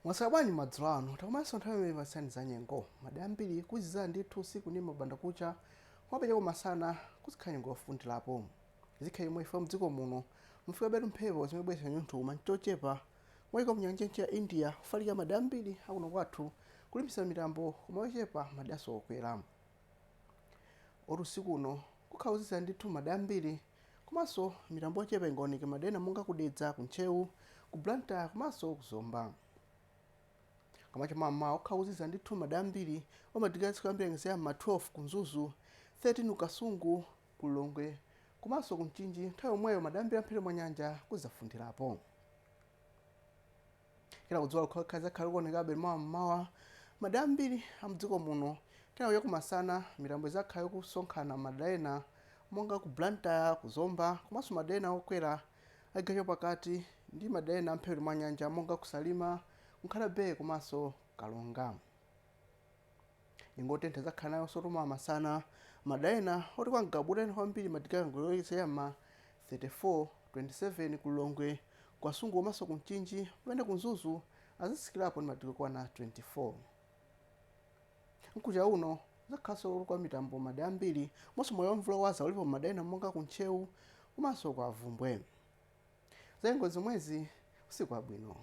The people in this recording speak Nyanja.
Mwasabani madzulo ano takomanso nthawi masana zanyengo madambiri kuziza ndithu usiku ndi mabanda kucha mwapita kumasana kuzikhala nyengo yofundirapo zikhala imwe ife mdziko muno mufika betu mphepo zimebweza nyunthuma nchochepa mwayika mnyanja ya India kufalika madambiri akuno kwathu kulimbisa mitambo kumayochepa madaso okwera oti usiku uno kukhawuziza ndithu madambiri komanso mitambo ochepa ingaoneke madena monga kudedza kuntchewu ku Blantyre komanso kuzomba kamacha mama ukhawuziza ndithu madambiri omadikira tsiku ambiri ngizaya ma 12 kunzuzu 13 ukasungu kulongwe komanso kumchinji nthawi yomweyo madambiri amphiri mwa nyanja kuzafundirapo kila kudziwa kukhakhaza khali kuonekabe mmawa madambiri amdziko muno tena kumasana mitambo izakhala kusonkhana madena monga ku Blantyre kuzomba komanso madena okwera agacho pakati ndi madena amphiri mwa nyanja monga kusalima nkhala be komanso kalonga ingotentha zakhala nayo sotoma masana madena oti kwangabuteni kwambiri madikira ngoyoyisa ma 34 27 kulongwe kwasungu komanso kumchinji pamene kunzuzu azisikirapo ndi madikira kwana 24 mkuja uno zakhaso kwa mitambo madambiri monso moyo mvula waza ulipo madena monga kuntchewu komanso kwa vumbwe zengo zomwezi usiku wabwino.